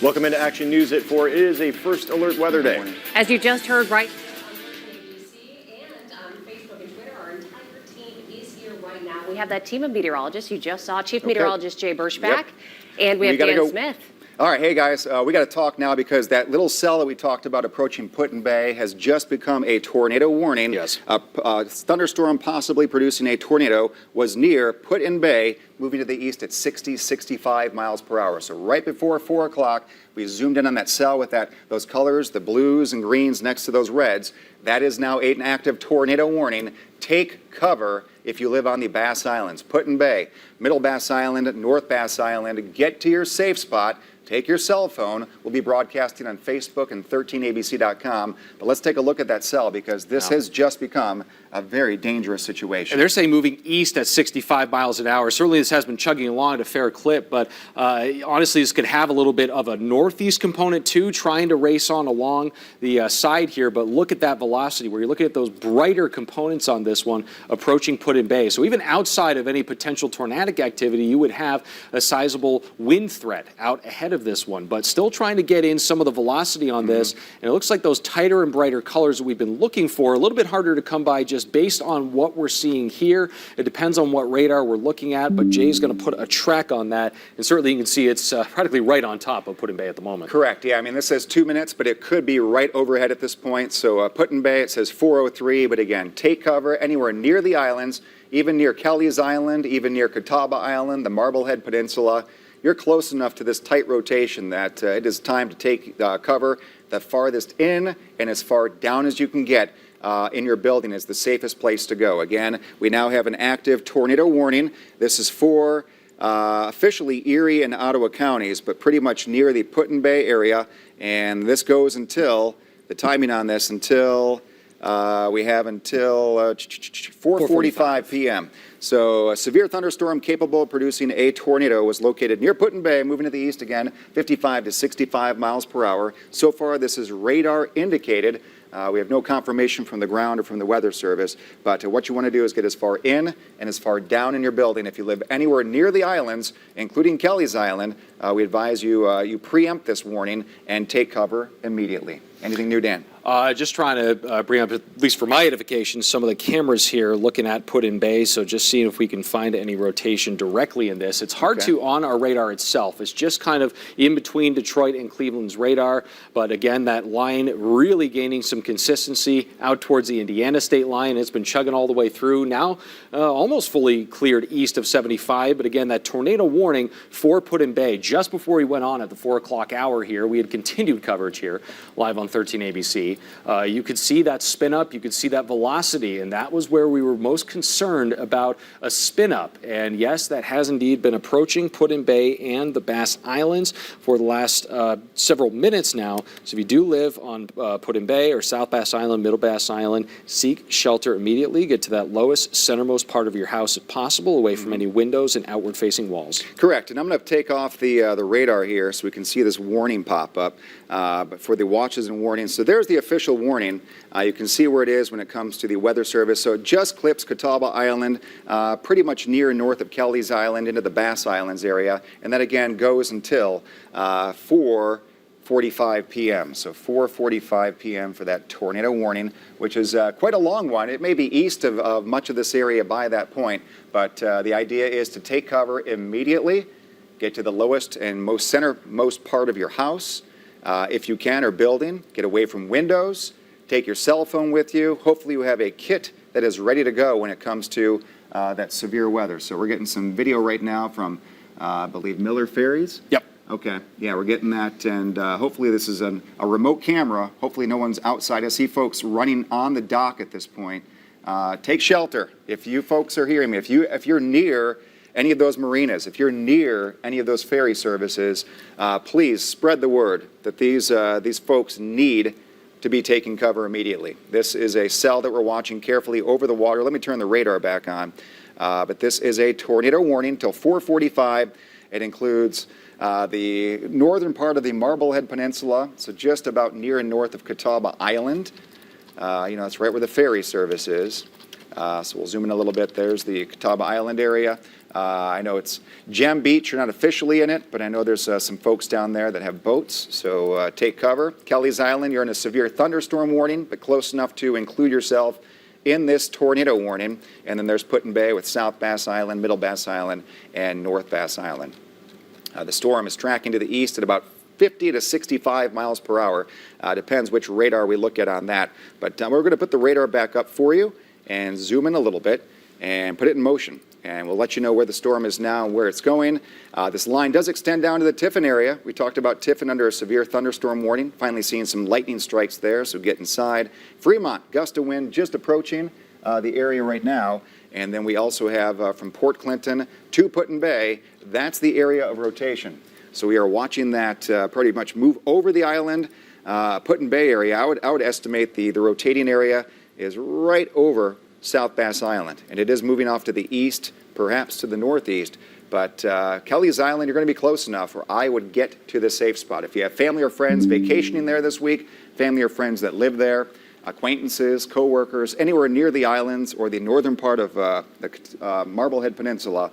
Welcome into Action News at 4. It is a first alert weather day. As you just heard, right? And on Facebook and Twitter, our entire team is here right now. We have that team of meteorologists you just saw, Chief Meteorologist Jay Burschback, Yep. and we have Dan go. Smith. All right, hey guys, we got to talk now because that little cell that we talked about approaching Put-in-Bay has just become a tornado warning. Yes. A thunderstorm possibly producing a tornado was near Put-in-Bay, moving to the east at 60, 65 miles per hour. So right before 4 o'clock, we zoomed in on that cell with those colors, the blues and greens next to those reds. That is now an active tornado warning. Take cover if you live on the Bass Islands. Put-in-Bay, Middle Bass Island, North Bass Island. Get to your safe spot. Take your cell phone. We'll be broadcasting on Facebook and 13abc.com. But let's take a look at that cell because this has just become a very dangerous situation. And they're saying moving east at 65 miles an hour. Certainly this has been chugging along at a fair clip, but honestly this could have a little bit of a northeast component too, trying to race on along the side here. But look at that velocity where you're looking at those brighter components on this one approaching Put-in-Bay. So even outside of any potential tornadic activity, you would have a sizable wind threat out ahead of this one, but still trying to get in some of the velocity on this. And it looks like those tighter and brighter colors that we've been looking for, a little bit harder to come by just based on what we're seeing here. It depends on what radar we're looking at, but Jay's going to put a track on that. And certainly you can see it's practically right on top of Put-in-Bay at the moment. Correct. Yeah, I mean, this says 2 minutes, but it could be right overhead at this point. So Put-in-Bay, it says 4:03, but again, take cover anywhere near the islands, even near Kelly's Island, even near Catawba Island, the Marblehead Peninsula. You're close enough to this tight rotation that it is time to take cover. The farthest in and as far down as you can get in your building is the safest place to go. Again, we now have an active tornado warning. This is for officially Erie and Ottawa counties, but pretty much near the Put-in-Bay area. And this goes until, the timing on this, until we have until 4:45 p.m. So a severe thunderstorm capable of producing a tornado was located near Put-in-Bay, moving to the east again, 55 to 65 miles per hour. So far, this is radar indicated. We have no confirmation from the ground or from the Weather Service, but what you want to do is get as far in and as far down in your building. If you live anywhere near the islands, including Kelly's Island, we advise you preempt this warning and take cover immediately. Anything new, Dan? Just trying to bring up, at least for my edification, some of the cameras here looking at Put-in-Bay, so just seeing if we can find any rotation directly in this. It's hard to on our radar itself. It's just kind of in between Detroit and Cleveland's radar, but again, that line really gaining some consistency out towards the Indiana state line. It's been chugging all the way through. Now almost fully cleared east of 75, but again, that tornado warning for Put-in-Bay just before we went on at the 4 o'clock hour here. We had continued coverage here live on 13ABC. You could see that spin up, you could see that velocity, and that was where we were most concerned about a spin up. And yes, that has indeed been approaching Put-in-Bay and the Bass Islands for the last several minutes now. So if you do live on Put-in-Bay or South Bass Island, Middle Bass Island, seek shelter immediately. Get to that lowest, centermost part of your house if possible, away from any windows and outward facing walls. Correct. And I'm going to take off the radar here so we can see this warning pop up. But for the watches and warnings, so there's the official warning. You can see where it is when it comes to the Weather Service. So it just clips Catawba Island, pretty much near north of Kelly's Island into the Bass Islands area. And that again goes until 4:45 p.m. So 4:45 p.m. for that tornado warning, which is quite a long one. It may be east of much of this area by that point, but the idea is to take cover immediately, get to the lowest and most centermost part of your house, if you can, or building. Get away from windows. Take your cell phone with you. Hopefully you have a kit that is ready to go when it comes to that severe weather. So we're getting some video right now from, I believe, Miller Ferries. Yep. Okay, yeah, we're getting that, and hopefully this is a remote camera. Hopefully no one's outside. I see folks running on the dock at this point. Take shelter. If you folks are hearing me, if you're near any of those marinas, if you're near any of those ferry services, please spread the word that these folks need to be taking cover immediately. This is a cell that we're watching carefully over the water. Let me turn the radar back on. But this is a tornado warning till 4:45. It includes the northern part of the Marblehead Peninsula, so just about near and north of Catawba Island. That's right where the ferry service is. So we'll zoom in a little bit. There's the Catawba Island area. I know it's Gem Beach. You're not officially in it, but I know there's some folks down there that have boats, so take cover. Kelly's Island, you're in a severe thunderstorm warning, but close enough to include yourself in this tornado warning. And then there's Put-in-Bay with South Bass Island, Middle Bass Island, and North Bass Island. The storm is tracking to the east at about 50 to 65 miles per hour. Depends which radar we look at on that. But we're going to put the radar back up for you and zoom in a little bit and put it in motion. And we'll let you know where the storm is now and where it's going. This line does extend down to the Tiffin area. We talked about Tiffin under a severe thunderstorm warning. Finally seeing some lightning strikes there, so get inside. Fremont, gust of wind just approaching the area right now. And then we also have from Port Clinton to Put-in-Bay, that's the area of rotation. So we are watching that pretty much move over the island. Put-in-Bay area, I would estimate the rotating area is right over South Bass Island, and it is moving off to the east, perhaps to the northeast. But Kelly's Island, you're going to be close enough where I would get to the safe spot. If you have family or friends vacationing there this week, family or friends that live there, acquaintances, co-workers, anywhere near the islands or the northern part of the Marblehead Peninsula,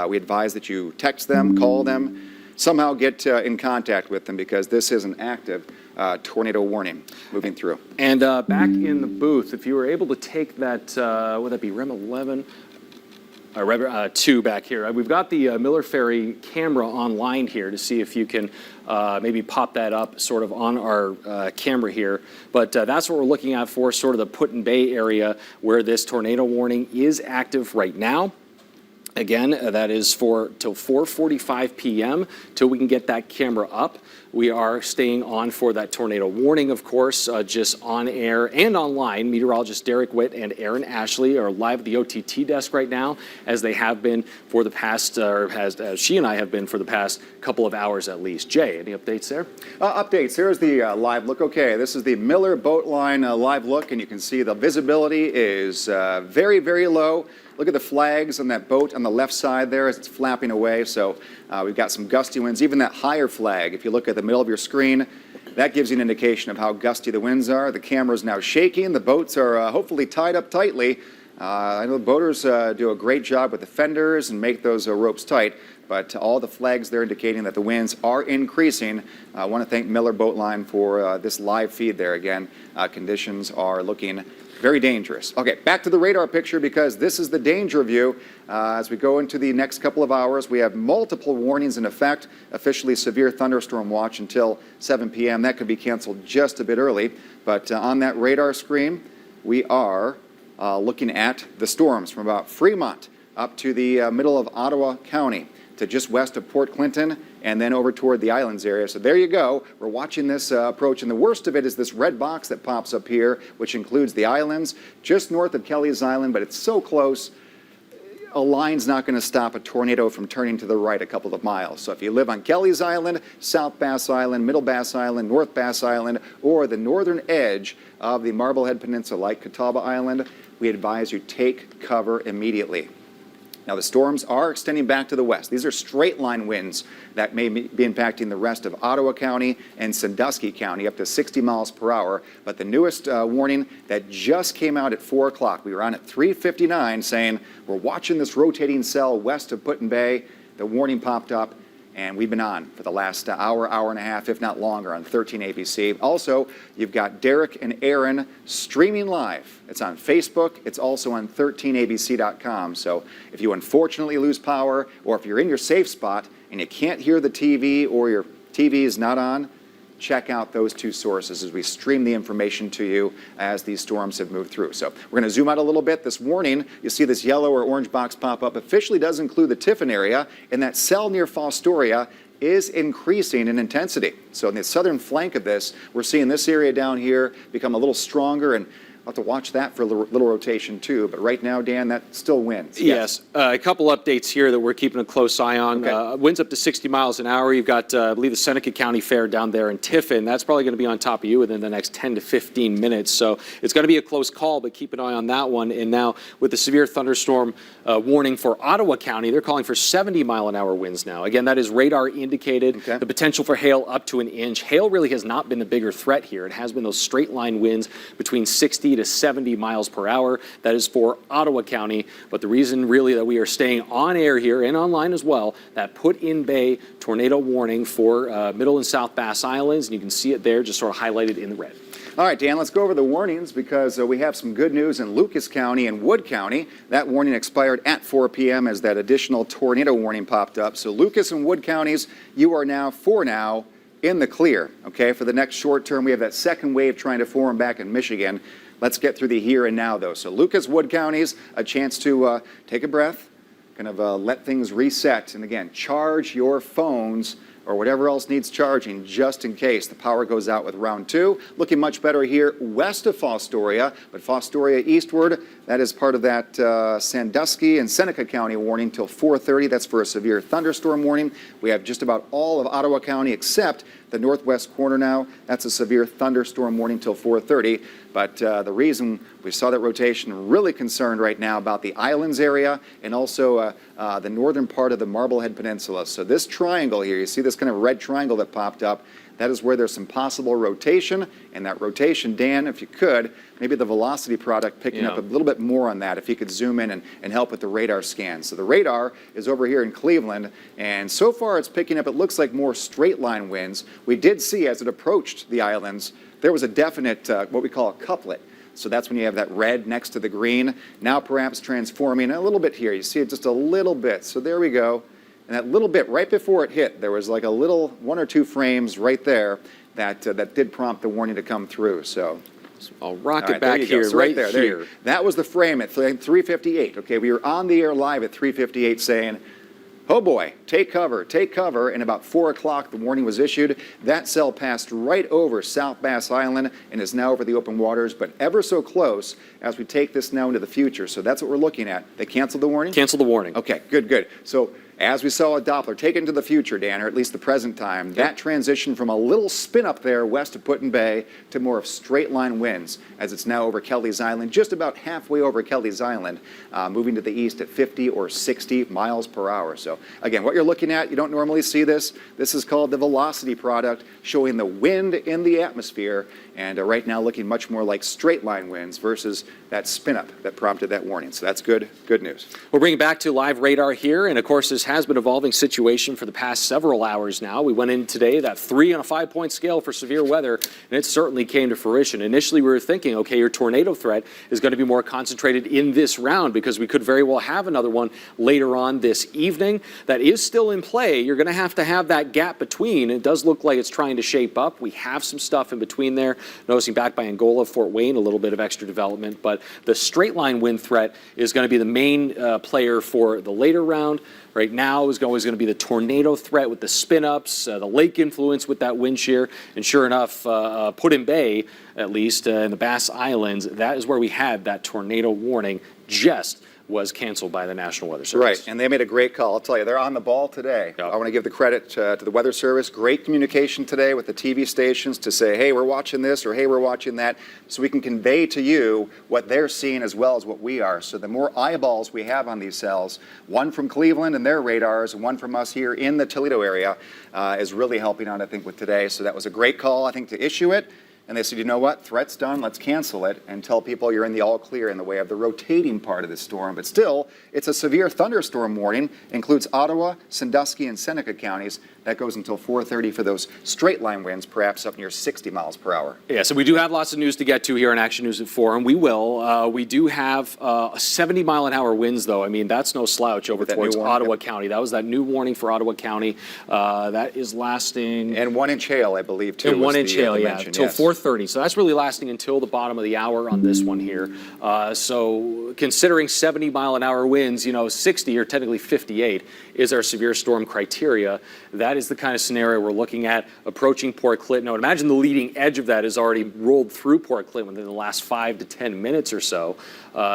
we advise that you text them, call them, somehow get in contact with them, because this is an active tornado warning moving through. And back in the booth, if you were able to take that, would that be REM 11? REM 2 back here. We've got the Miller Ferry camera online here to see if you can maybe pop that up sort of on our camera here. But that's what we're looking at for sort of the Put-in-Bay area where this tornado warning is active right now. Again, that is for till 4:45 p.m. till we can get that camera up. We are staying on for that tornado warning, of course, just on air and online. Meteorologist Derek Witt and Aaron Ashley are live at the OTT desk right now, as they have been for the past, or as she and I have been for the past couple of hours at least. Jay, any updates there? Updates. Here's the live look. Okay, this is the Miller Boat Line live look, and you can see the visibility is very, very low. Look at the flags on that boat on the left side there as it's flapping away. So we've got some gusty winds. Even that higher flag, if you look at the middle of your screen, that gives you an indication of how gusty the winds are. The camera's now shaking. The boats are hopefully tied up tightly. I know the boaters do a great job with the fenders and make those ropes tight, but all the flags there indicating that the winds are increasing. I want to thank Miller Boat Line for this live feed there. Again, conditions are looking very dangerous. Okay, back to the radar picture, because this is the danger view. As we go into the next couple of hours, we have multiple warnings in effect. Officially severe thunderstorm watch until 7 p.m. That could be canceled just a bit early. But on that radar screen, we are looking at the storms from about Fremont up to the middle of Ottawa County to just west of Port Clinton, and then over toward the islands area. So there you go. We're watching this approach, and the worst of it is this red box that pops up here, which includes the islands just north of Kelly's Island, but it's so close, a line's not going to stop a tornado from turning to the right a couple of miles. So if you live on Kelly's Island, South Bass Island, Middle Bass Island, North Bass Island, or the northern edge of the Marblehead Peninsula like Catawba Island, we advise you take cover immediately. Now, the storms are extending back to the west. These are straight line winds that may be impacting the rest of Ottawa County and Sandusky County up to 60 miles per hour. But the newest warning that just came out at 4 o'clock, we were on at 3:59 saying we're watching this rotating cell west of Put-in-Bay. The warning popped up, and we've been on for the last hour, hour and a half, if not longer, on 13 ABC. Also, you've got Derek and Aaron streaming live. It's on Facebook. It's also on 13abc.com. So if you unfortunately lose power, or if you're in your safe spot and you can't hear the TV, or your TV is not on, check out those two sources as we stream the information to you as these storms have moved through. So we're going to zoom out a little bit. This warning, you see this yellow or orange box pop up, officially does include the Tiffin area, and that cell near Fostoria is increasing in intensity. So in the southern flank of this, we're seeing this area down here become a little stronger, and we'll have to watch that for a little rotation too. But right now, Dan, that still wins. Yes. A couple updates here that we're keeping a close eye on. Okay. Winds up to 60 miles an hour. You've got, I believe, the Seneca County Fair down there in Tiffin. That's probably going to be on top of you within the next 10 to 15 minutes. So it's going to be a close call, but keep an eye on that one. And now with the severe thunderstorm warning for Ottawa County, they're calling for 70-mile-an-hour winds now. Again, that is radar indicated. Okay. The potential for hail up to an inch. Hail really has not been the bigger threat here. It has been those straight line winds between 60 60 to 70 miles per hour. That is for Ottawa County. But the reason really that we are staying on air here and online as well, that put-in-bay tornado warning for Middle and South Bass Islands. And you can see it there, just sort of highlighted in the red. All right, Dan, let's go over the warnings because we have some good news in Lucas County and Wood County. That warning expired at 4 p.m. as that additional tornado warning popped up. So Lucas and Wood counties, you are now, for now, in the clear, okay? For the next short term, we have that second wave trying to form back in Michigan. Let's get through the here and now, though. So Lucas, Wood counties, a chance to take a breath, kind of let things reset. And again, charge your phones or whatever else needs charging just in case the power goes out with round 2. Looking much better here west of Fostoria, but Fostoria eastward, that is part of that Sandusky and Seneca County warning till 4:30. That's for a severe thunderstorm warning. We have just about all of Ottawa County except the northwest corner now. That's a severe thunderstorm warning till 4:30. But the reason we saw that rotation, really concerned right now about the islands area and also the northern part of the Marblehead Peninsula. So this triangle here, you see this kind of red triangle that popped up, that is where there's some possible rotation. And that rotation, Dan, if you could, maybe the velocity product picking up a little bit more on that, if you could zoom in and help with the radar scan. So the radar is over here in Cleveland, and so far it's picking up, it looks like more straight line winds. We did see as it approached the islands, there was a definite, what we call a couplet. So that's when you have that red next to the green. Now perhaps transforming a little bit here. You see it just a little bit. So there we go. And that little bit right before it hit, there was like a little 1 or 2 frames right there that did prompt the warning to come through. So I'll rock all it back here, so right there. here. That was the frame at 3:58. Okay, we were on the air live at 3:58 saying, oh boy, take cover, take cover. And about 4 o'clock, the warning was issued. That cell passed right over South Bass Island and is now over the open waters, but ever so close as we take this now into the future. So that's what we're looking at. They canceled the warning? Cancel the warning. Okay, good. So as we saw a Doppler, take it into the future, Dan, or at least the present time, that transition from a little spin up there west of Put-in-Bay to more of straight line winds as it's now over Kelly's Island, just about halfway over Kelly's Island, moving to the east at 50 or 60 miles per hour. So again, what you're looking at, you don't normally see this. This is called the velocity product, showing the wind in the atmosphere, and right now looking much more like straight line winds versus that spin up that prompted that warning. So that's good news. We'll bring it back to live radar here, and of course this has been an evolving situation for the past several hours now. We went in today, that 3 on a 5-point scale for severe weather, and it certainly came to fruition. Initially we were thinking, okay, your tornado threat is going to be more concentrated in this round because we could very well have another one later on this evening. That is still in play. You're going to have that gap between. It does look like it's trying to shape up. We have some stuff in between there. Noticing back by Angola, Fort Wayne, a little bit of extra development, but the straight line wind threat is going to be the main player for the later round. Right now is always going to be the tornado threat with the spin-ups, the lake influence with that wind shear, and sure enough, Put-in-Bay, at least in the Bass Islands, that is where we had that tornado warning just was canceled by the National Weather Service. Right, and they made a great call. I'll tell you, they're on the ball today. Yep. I want to give the credit to the Weather Service. Great communication today with the TV stations to say, hey, we're watching this, or hey, we're watching that, so we can convey to you what they're seeing as well as what we are. So the more eyeballs we have on these cells, one from Cleveland and their radars, and one from us here in the Toledo area, is really helping out, I think, with today. So that was a great call, I think, to issue it. And they said, you know what, threat's done, let's cancel it and tell people you're in the all clear in the way of the rotating part of the storm. But still, it's a severe thunderstorm warning, includes Ottawa, Sandusky, and Seneca counties. That goes until 4:30 for those straight line winds, perhaps up near 60 miles per hour. Yeah, so we do have lots of news to get to here on Action News at 4, and we will. We do have 70-mile-an-hour winds, though. I mean, that's no slouch over towards Ottawa County. That was that new warning for Ottawa County. That is lasting. And 1-inch hail, I believe, too. And 1-inch hail, yeah, until until 4:30. So that's really lasting until the bottom of the hour on this one here. So considering 70-mile-an-hour winds, 60 or technically 58 is our severe storm criteria. That is the kind of scenario we're looking at approaching Port Clinton. Now, imagine the leading edge of that has already rolled through Port Clinton within the last 5 to 10 minutes or so.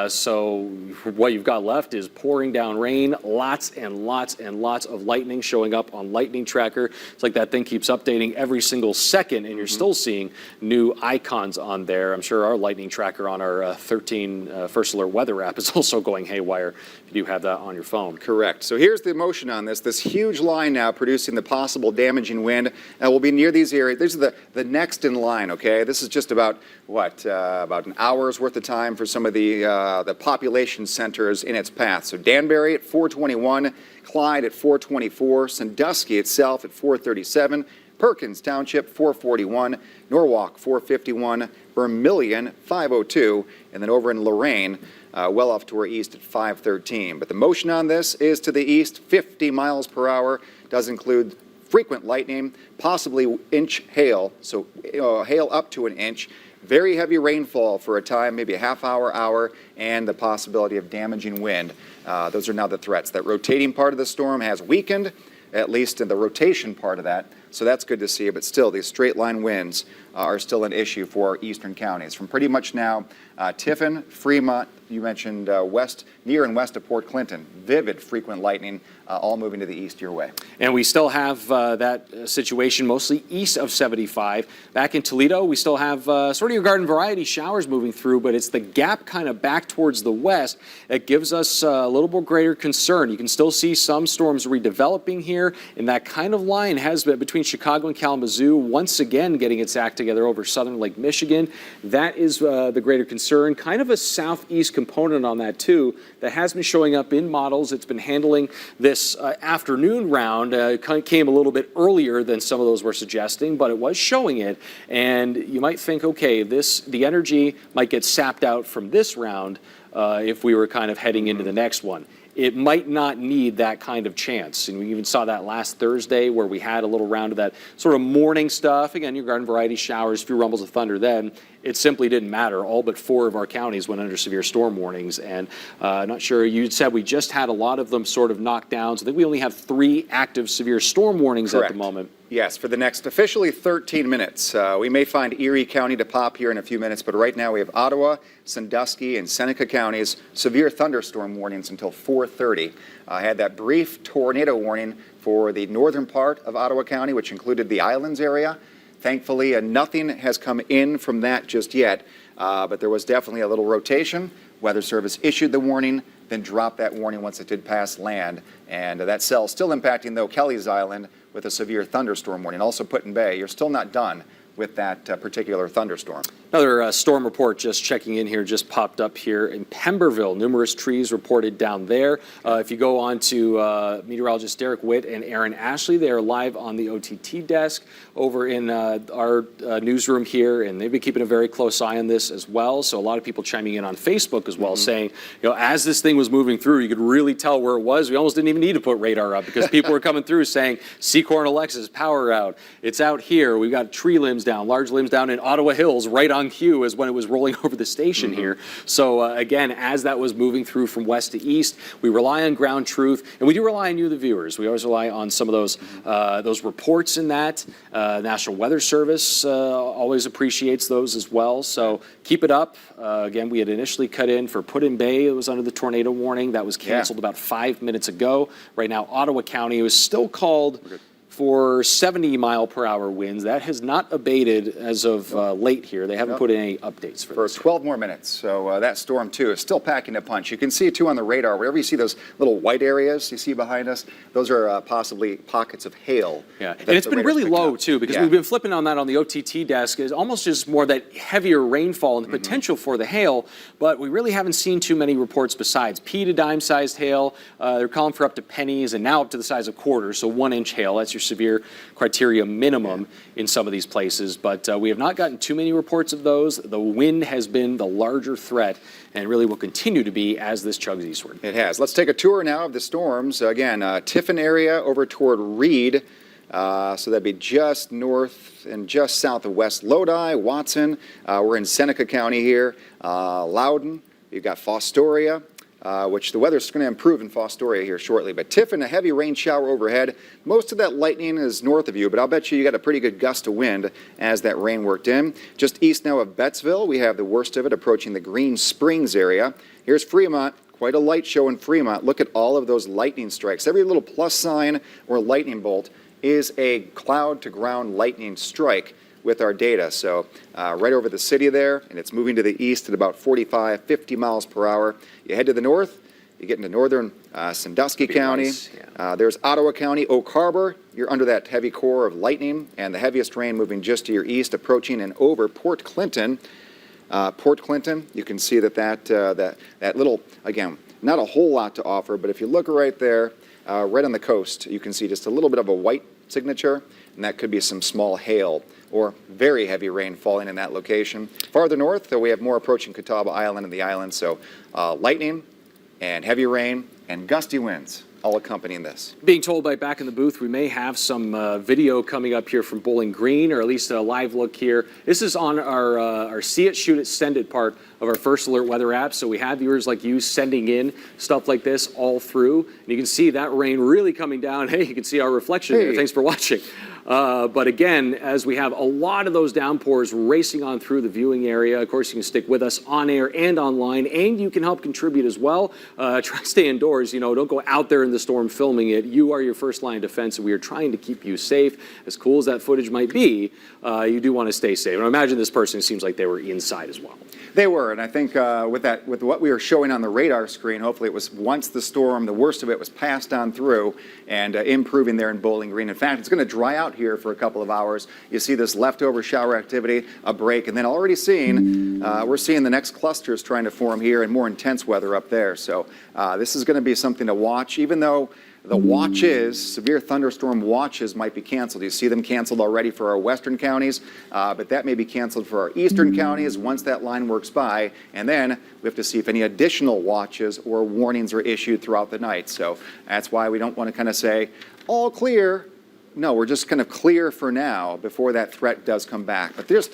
So what you've got left is pouring down rain, lots and lots and lots of lightning showing up on Lightning Tracker. It's like that thing keeps updating every single second, and you're still seeing new new icons on there. I'm sure our lightning tracker on our 13 First Alert weather app is also going haywire if you do have that on your phone. Correct. So here's the motion on this. This huge line now producing the possible damaging wind will be near these areas. These are the next in line, okay? This is just about, about an hour's worth of time for some of the population centers in its path. So Danbury at 421, Clyde at 424, Sandusky itself at 437, Perkins Township 441, Norwalk 451, Vermilion 502, and then over in Lorraine, well off to our east at 513. But the motion on this is to the east, 50 miles per hour, does include frequent lightning, possibly inch hail, so hail up to an inch, very heavy rainfall for a time, maybe a half hour, and the possibility of damaging wind. Those are now the threats. That rotating part of the storm has weakened, at least in the rotation part of that, so that's good to see, but still, these straight line winds are still an issue for eastern counties. From pretty much now, Tiffin, Fremont, you mentioned near and west of Port Clinton, vivid frequent lightning, all moving to the east your way. And we still have that situation mostly east of 75. Back in Toledo, we still have sort of your garden variety showers moving through, but it's the gap kind of back towards the west that gives us a little more greater concern. You can still see some storms redeveloping here, and that kind of line has been between Chicago and Kalamazoo, once again getting its act together over southern Lake Michigan. That is the greater concern. Kind of a southeast component on that too that has been showing up in models. It's been handling this afternoon round. Came a little bit earlier than some of those were suggesting, but it was showing it. And you might think, okay, the energy might get sapped out from this round if we were kind of heading into the next one. It might not need that kind of chance. And we even saw that last Thursday where we had a little round of that sort of morning stuff. Again, your garden variety showers, a few rumbles of thunder then. It simply didn't matter. All but 4 of our counties went under severe storm warnings. And not sure, you said we just had a lot of them sort of knocked down. So I think we only have 3 active severe storm warnings Correct. At the moment. Yes, for the next officially 13 minutes. We may find Erie County to pop here in a few minutes, but right now we have Ottawa, Sandusky, and Seneca counties severe thunderstorm warnings until 4:30. I had that brief tornado warning for the northern part of Ottawa County, which included the Islands area. Thankfully, nothing has come in from that just yet, but there was definitely a little rotation. Weather Service issued the warning, then dropped that warning once it did pass land. And that cell still impacting, though, Kelly's Island with a severe thunderstorm warning. Also Put in Bay, you're still not done with that particular thunderstorm. Another storm report just checking in here just popped up here in Pemberville. Numerous trees reported down there. If you go on to meteorologist Derek Witt and Aaron Ashley, they are live on the OTT desk over in our newsroom here, and they've been keeping a very close eye on this as well. So a lot of people chiming in on Facebook as well, saying, as this thing was moving through, you could really tell where it was. We almost didn't even need to put radar up because people were coming through saying, Secor and Alexis, power out. It's out here. We've got tree limbs down, large limbs down in Ottawa Hills, right on cue as when it was rolling over the station here. So again, as that was moving through from west to east, we rely on ground truth, and we do rely on you, the viewers. We always rely on some of those reports in that. National Weather Service always appreciates those as well. So keep it up. Again, we had initially cut in for Put in Bay. It was under the tornado warning. That was canceled about 5 minutes ago. Right now, Ottawa County is still called for 70-mile-per-hour winds. That has not abated as of late here. They haven't put in any updates for this. 12 more minutes. So that storm, too, is still packing a punch. You can see it, too, on the radar. Wherever you see those little white areas you see behind us, those are possibly pockets of hail. Yeah, and it's been really low, too, because we've been flipping on that on the OTT desk. It's almost just more that heavier rainfall and the potential for the hail, but we really haven't seen too many reports besides pea to dime-sized hail. They're calling for up to pennies and now up to the size of quarters, so 1-inch hail. That's your severe criteria minimum in some of these places, but we have not gotten too many reports of those. The wind has been the larger threat and really will continue to be as this chugs eastward. It has. Let's take a tour now of the storms. Again, Tiffin area over toward Reed, so that'd be just north and just south of West Lodi, Watson. We're in Seneca County here. Loudon, you've got Fostoria, which the weather's going to improve in Fostoria here shortly. But Tiffin, a heavy rain shower overhead. Most of that lightning is north of you, but I'll bet you got a pretty good gust of wind as that rain worked in. Just east now of Bettsville, we have the worst of it approaching the Green Springs area. Here's Fremont. Quite a light show in Fremont. Look at all of those lightning strikes. Every little plus sign or lightning bolt is a cloud to ground lightning strike. with our data. So right over the city there, and it's moving to the east at about 45, 50 miles per hour. You head to the north, you get into northern Sandusky County. Nice, yeah. There's Ottawa County, Oak Harbor. You're under that heavy core of lightning, and the heaviest rain moving just to your east, approaching and over Port Clinton. Port Clinton, you can see that little, again, not a whole lot to offer, but if you look right there, right on the coast, you can see just a little bit of a white signature, and that could be some small hail or very heavy rain falling in that location. Farther north, though, we have more approaching Catawba Island and the island, so lightning and heavy rain and gusty winds all accompanying this. Being told by back in the booth, we may have some video coming up here from Bowling Green, or at least a live look here. This is on our See It, Shoot It, Send It part of our First Alert weather app. So we have viewers like you sending in stuff like this all through. And you can see that rain really coming down. Hey, you can see our reflection there. Thanks for watching. But again, as we have a lot of those downpours racing on through the viewing area, of course, you can stick with us on air and online, and you can help contribute as well. Try to stay indoors. Don't go out there in the storm filming it. You are your first line of defense, and we are trying to keep you safe. As cool as that footage might be, you do want to stay safe. And I imagine this person seems like they were inside as well. They were, and I think with what we were showing on the radar screen, hopefully it was once the storm, the worst of it was passed on through and improving there in Bowling Green. In fact, it's going to dry out here for a couple of hours. You see this leftover shower activity, a break, and then already we're seeing the next clusters trying to form here and more intense weather up there. So this is going to be something to watch, even though the watches, severe thunderstorm watches, might be canceled. You see them canceled already for our western counties, but that may be canceled for our eastern counties once that line works by. And then we have to see if any additional watches or warnings are issued throughout the night. So that's why we don't want to kind of say, all clear. No, we're just kind of clear for now before that threat does come back. But there's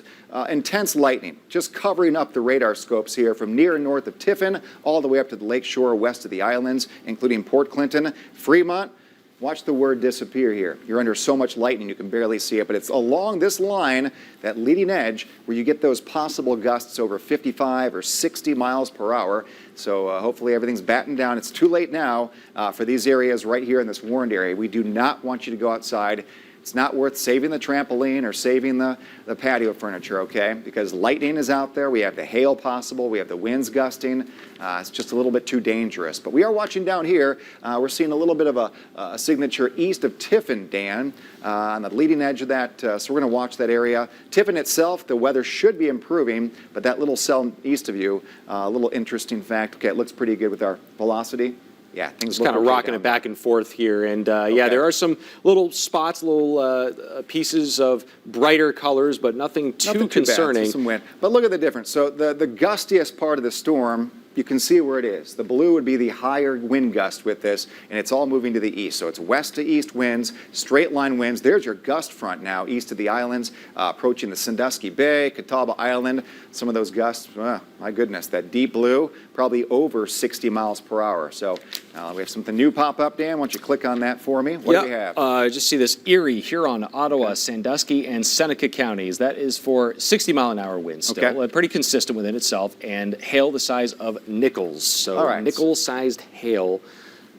intense lightning just covering up the radar scopes here from near and north of Tiffin all the way up to the lake shore west of the islands, including Port Clinton, Fremont. Watch the word disappear here. You're under so much lightning you can barely see it, but it's along this line, that leading edge, where you get those possible gusts over 55 or 60 miles per hour. So hopefully everything's battened down. It's too late now for these areas right here in this warned area. We do not want you to go outside. It's not worth saving the trampoline or saving the patio furniture, okay? Because lightning is out there. We have the hail possible. We have the winds gusting. It's just a little bit too dangerous. But we are watching down here. We're seeing a little bit of a signature east of Tiffin, Dan, on the leading edge of that. So we're going to watch that area. Tiffin itself, the weather should be improving, but that little cell east of you, a little interesting fact. Okay, it looks pretty good with our velocity. Yeah, things just kind of rocking it back and forth here. And yeah, there are some little spots, little pieces of brighter colors, but nothing too concerning. Bad. Some wind. But look at the difference. So the gustiest part of the storm, you can see where it is. The blue would be the higher wind gust with this, and it's all moving to the east. So it's west to east winds, straight line winds. There's your gust front now, east of the islands, approaching the Sandusky Bay, Catawba Island. Some of those gusts, my goodness, that deep blue, probably over 60 miles per hour. So we have something new pop up, Dan. Why don't you click on that for me? What do we have? Just see this Erie, Huron, Ottawa, Sandusky, and Seneca counties. That is for 60-mile-an-hour winds still. Pretty consistent within itself, and hail the size of nickels. So nickel-sized hail.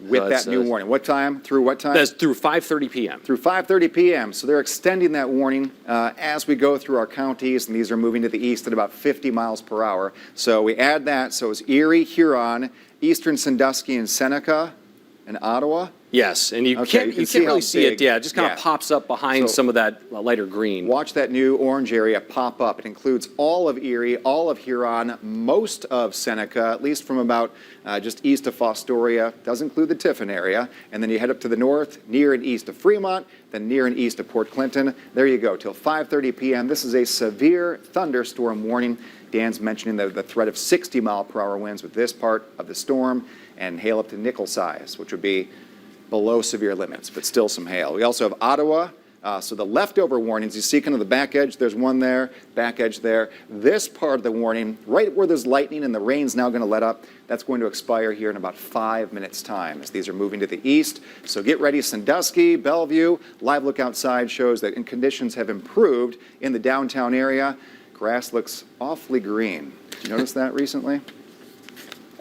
With that new warning. What time? Through what time? That's through 5:30 p.m. Through 5:30 p.m. So they're extending that warning as we go through our counties, and these are moving to the east at about 50 miles per hour. So we add that. So it's Erie, Huron, eastern Sandusky, and Seneca, and Ottawa. Yes, and you can't really see it. Yeah, it just kind of pops up behind some of that lighter green. Watch that new orange area pop up. It includes all of Erie, all of Huron, most of Seneca, at least from about just east of Fostoria. Does include the Tiffin area. And then you head up to the north, near and east of Fremont, then near and east of Port Clinton. There you go, till 5:30 p.m. This is a severe thunderstorm warning. Dan's mentioning the threat of 60-mile-per-hour winds with this part of the storm, and hail up to nickel size, which would be below severe limits, but still some hail. We also have Ottawa. So the leftover warnings, you see kind of the back edge, there's one there, back edge there. This part of the warning, right where there's lightning and the rain's now going to let up, that's going to expire here in about 5 minutes' time as these are moving to the east. So get ready, Sandusky, Bellevue. Live look outside shows that conditions have improved in the downtown area. Grass looks awfully green. Did you notice that recently?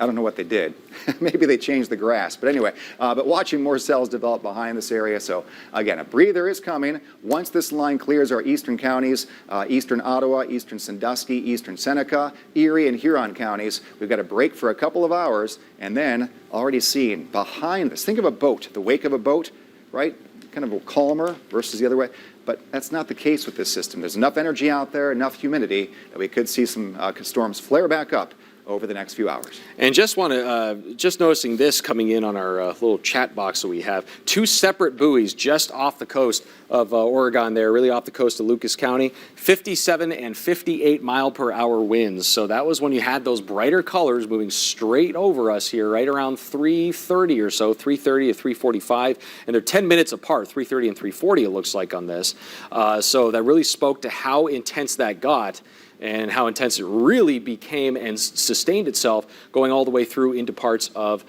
I don't know what they did. Maybe they changed the grass. But anyway, but watching more cells develop behind this area. So again, a breather is coming. Once this line clears our eastern counties, eastern Ottawa, eastern Sandusky, eastern Seneca, Erie, and Huron counties, we've got a break for a couple of hours. And then already seeing behind this, think of a boat, the wake of a boat, right? Kind of calmer versus the other way. But that's not the case with this system. There's enough energy out there, enough humidity, that we could see some storms flare back up over the next few hours. And just noticing this coming in on our little chat box that we have, two separate buoys just off the coast of Oregon there, really off the coast of Lucas County, 57 and 58 mile per hour winds. So that was when you had those brighter colors moving straight over us here, right around 3:30 or so, 3:30 to 3:45, and they're 10 minutes apart, 3:30 and 3:40 it looks like on this. So that really spoke to how intense that got, and how intense it really became and sustained itself going all the way through into parts of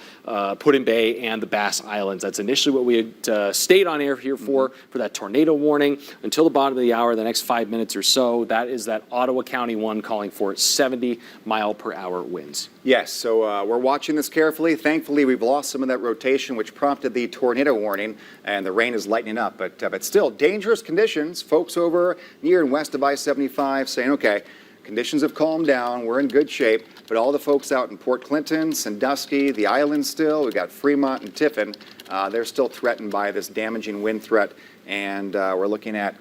Put-in Bay and the Bass Islands. That's initially what we had stayed on air here for that tornado warning until the bottom of the hour, the next 5 minutes or so. That is that Ottawa County one calling for 70 mile per hour winds. Yes, so we're watching this carefully. Thankfully, we've lost some of that rotation, which prompted the tornado warning, and the rain is lightening up. But still, dangerous conditions. Folks over near and west of I-75 saying, okay, conditions have calmed down, we're in good shape, but all the folks out in Port Clinton, Sandusky, the islands still, we've got Fremont and Tiffin, they're still threatened by this damaging wind threat, and we're looking at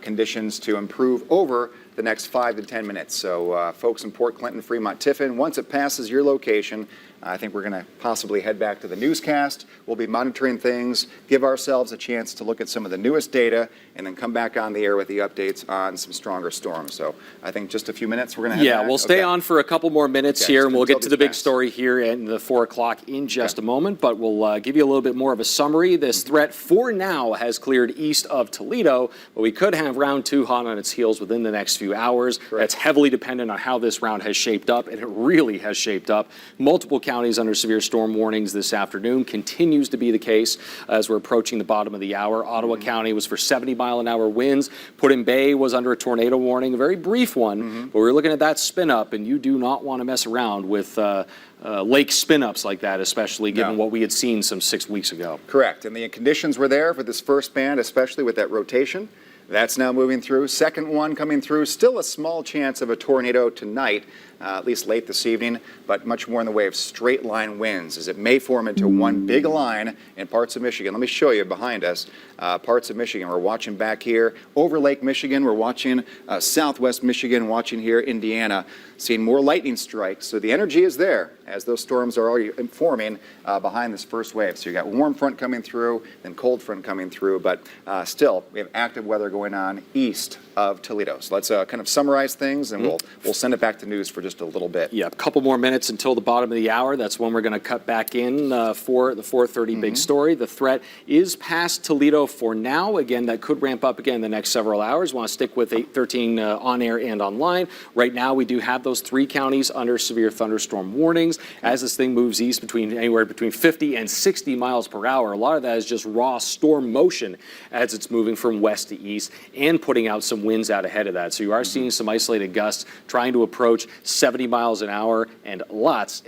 conditions to improve over the next 5 to 10 minutes. So folks in Port Clinton, Fremont, Tiffin, once it passes your location, I think we're going to possibly head back to the newscast. We'll be monitoring things, give ourselves a chance to look at some of the newest data, and then come back on the air with the updates on some stronger storms. So I think just a few minutes, we're going to head back. We'll stay on for a couple more minutes here, and we'll get to the big story here at the 4 o'clock in just a moment, but we'll give you a little bit more of a summary. This threat for now has cleared east of Toledo, but we could have round 2 hot on its heels within the next few hours. That's heavily dependent on how this round has shaped up, and it really has shaped up. Multiple counties under severe storm warnings this afternoon. Continues to be the case as we're approaching the bottom of the hour. Ottawa County was for 70-mile-an-hour winds. Put-in Bay was under a tornado warning, a very brief one, but we're looking at that spin-up, and you do not want to mess around with lake spin-ups like that, especially given what we had seen some 6 weeks ago. Correct, and the conditions were there for this first band, especially with that rotation. That's now moving through. Second one coming through. Still a small chance of a tornado tonight, at least late this evening, but much more in the way of straight line winds, as it may form into one big line in parts of Michigan. Let me show you behind us, parts of Michigan. We're watching back here over Lake Michigan. We're watching southwest Michigan, watching here Indiana, seeing more lightning strikes. So the energy is there as those storms are already forming behind this first wave. So you got warm front coming through, then cold front coming through, but still we have active weather going on east of Toledo. So let's kind of summarize things, and we'll send it back to news for just a little bit. Yeah, a couple more minutes until the bottom of the hour. That's when we're going to cut back in for the 4:30 big story. The threat is past Toledo for now. Again, that could ramp up again in the next several hours. Want to stick with 8:13 on air and online. Right now, we do have those 3 counties under severe thunderstorm warnings. As this thing moves east anywhere between 50 and 60 miles per hour, a lot of that is just raw storm motion as it's moving from west to east and putting out some winds out ahead of that. So you are seeing some isolated gusts trying to approach 70 miles an hour and lots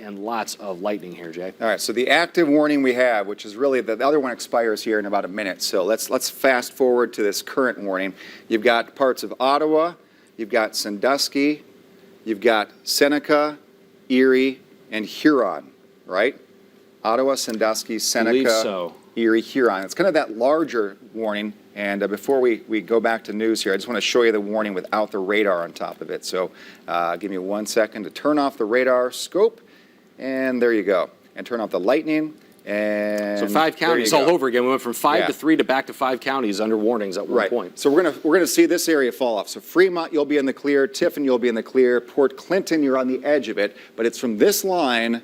of lightning here, Jay. All right, so the active warning we have, which is really the other one expires here in about a minute. So let's fast forward to this current warning. You've got parts of Ottawa, you've got Sandusky, you've got Seneca, Erie, and Huron, right? Ottawa, Sandusky, Seneca, Erie, Huron. It's kind of that larger warning. And before we go back to news here, I just want to show you the warning without the radar on top of it. So give me 1 second to turn off the radar scope, and there you go. And turn off the lightning. And so 5 counties all over again. We went from 5 to 3 to back to 5 counties under warnings at one point. So we're gonna see this area fall off. So Fremont, you'll be in the clear. Tiffin, you'll be in the clear. Port Clinton, you're on the edge of it. But it's from this line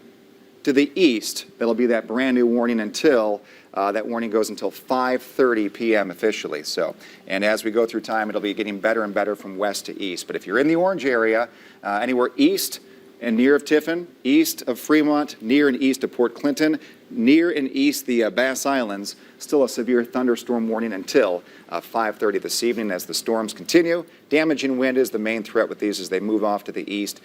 to the east that'll be that brand new warning until that warning goes until 5:30 p.m. officially. So, and as we go through time, it'll be getting better and better from west to east. But if you're in the orange area, anywhere east and near of Tiffin, east of Fremont, near and east of Port Clinton, near and east the Bass Islands, still a severe thunderstorm warning until 5:30 this evening as the storms continue. Damaging wind is the main threat with these as they move off to the east.